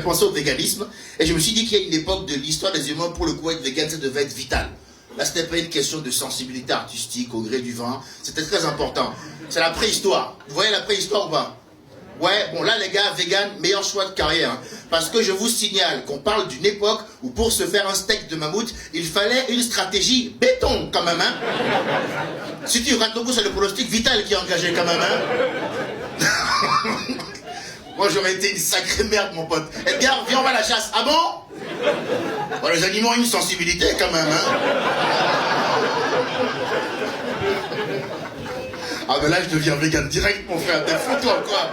fait penser au véganisme. Et je me suis dit qu'il y a une époque de l'histoire des humains, pour le coup, être vegan, ça devait être vital. Là, c'était pas une question de sensibilité artistique au gré du vin. C'était très important. C'est la préhistoire. Vous voyez la préhistoire ou pas? Ouais, bon là les gars, vegan, meilleur choix de carrière. Hein. Parce que je vous signale qu'on parle d'une époque où pour se faire un steak de mammouth, il fallait une stratégie béton quand même. Hein. Si tu rates le coup, c'est le pronostic vital qui est engagé quand même. Hein. Moi j'aurais été une sacrée merde mon pote. Edgar, viens on va à la chasse. Ah bon? Bon, les animaux ont une sensibilité quand même. Hein. Ah ben là je deviens vegan direct mon frère, t'es fou toi quoi.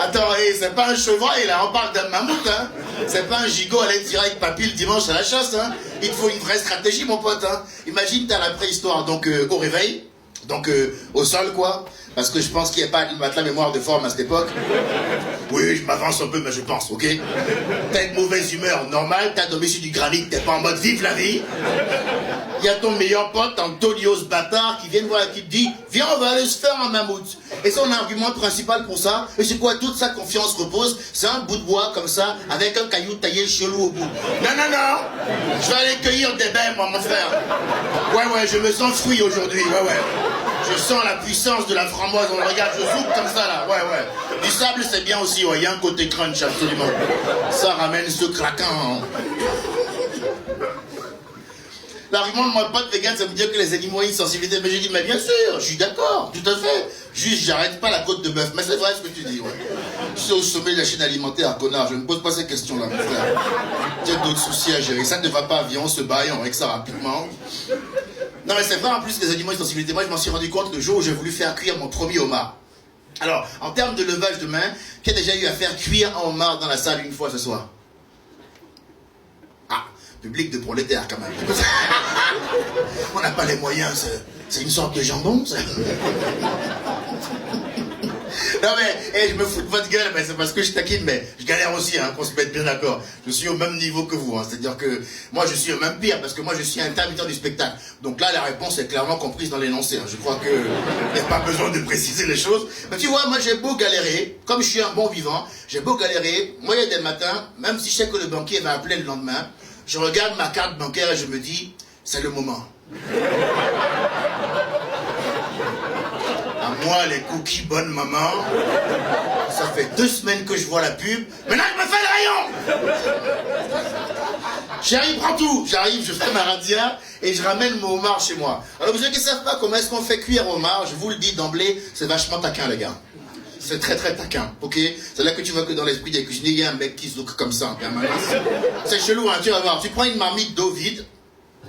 Attends, c'est pas un chevreuil là, on parle d'un mammouth hein. C'est pas un gigot à aller tirer avec papy le dimanche à la chasse hein. Il te faut une vraie stratégie mon pote hein. Imagine t'as la préhistoire, donc au réveil, donc au sol quoi. Parce que je pense qu'il n'y a pas de matelas mémoire de forme à cette époque. Oui, je m'avance un peu, mais je pense, ok? T'as une mauvaise humeur, normal, t'as dormi sur du granit, t'es pas en mode vive la vie. Il y a ton meilleur pote, Antonio ce bâtard, qui vient te voir et qui te dit « Viens, on va aller se faire un mammouth ». Et son argument principal pour ça, et c'est quoi? Toute sa confiance repose, c'est un bout de bois comme ça, avec un caillou taillé chelou au bout. Non, non, non, je vais aller cueillir des baies, moi, mon frère. Ouais, je me sens fruit aujourd'hui, ouais. Je sens la puissance de la framboise, on le regarde, je soupe comme ça là, ouais. Du sable c'est bien aussi, ouais, il y a un côté crunch absolument. Ça ramène ce craquant. L'argument de mon pote vegan, ça veut dire que les animaux ont une sensibilité. Mais j'ai dit, mais bien sûr, je suis d'accord, tout à fait. Juste, j'arrête pas la côte de bœuf. Mais c'est vrai ce que tu dis, ouais. Je suis au sommet de la chaîne alimentaire, connard. Je ne me pose pas ces questions-là, mon frère. Il y a d'autres soucis à gérer. Ça ne va pas, viens, on se bat et on règle ça rapidement. Non, mais c'est vrai, en plus, les animaux ont une sensibilité. Moi, je m'en suis rendu compte le jour où j'ai voulu faire cuire mon premier homard. Alors, en termes de levage de main, qui a déjà eu à faire cuire un homard dans la salle une fois ce soir? Ah, public de prolétaires, quand même. On n'a pas les moyens, c'est une sorte de jambon, ça. Non mais, je me fous de votre gueule, mais c'est parce que je taquine, mais je galère aussi, hein, qu'on se mette bien d'accord. Je suis au même niveau que vous, hein, c'est-à-dire que moi je suis même pire, parce que moi je suis intermittent du spectacle. Donc là la réponse est clairement comprise dans l'énoncé, hein. Je crois que il n'y a pas besoin de préciser les choses. Mais tu vois, moi j'ai beau galérer, comme je suis un bon vivant, j'ai beau galérer, moi il y a des matins, même si je sais que le banquier va appeler le lendemain, je regarde ma carte bancaire et je me dis, c'est le moment. Moi, les cookies bonne maman, ça fait 2 semaines que je vois la pub. Maintenant, je me fais le rayon. J'arrive, prends tout. J'arrive, je fais ma radia et je ramène mon homard chez moi. Alors, vous qui ne savez pas comment est-ce qu'on fait cuire homard, je vous le dis d'emblée, c'est vachement taquin, les gars. C'est très très taquin, ok? C'est là que tu vois que dans l'esprit des cuisiniers, il y a un mec qui se look comme ça en permanence. C'est chelou, hein, tu vas voir. Tu prends une marmite d'eau vide,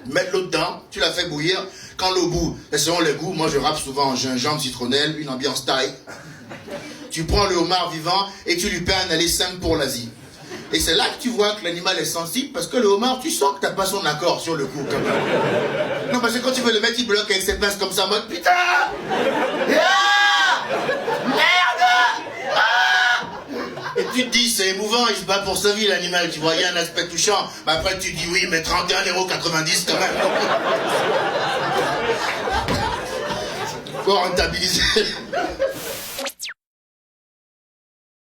mets de l'eau dedans, tu la fais bouillir. Quand l'eau bout, et selon les goûts, moi je râpe souvent en gingembre, citronnelle, une ambiance thaï. Tu prends le homard vivant et tu lui paies un aller simple pour l'Asie. Et c'est là que tu vois que l'animal est sensible, parce que le homard, tu sens que t'as pas son accord sur le coup, quand même. Non, parce que quand tu veux le mettre, il bloque avec ses pinces comme ça, en mode putain! Ah merde! Ah! Et tu te dis, c'est émouvant, il se bat pour sa vie, l'animal, tu vois, il y a un aspect touchant. Mais après, tu dis oui, mais 31,90 € quand même. Faut rentabiliser.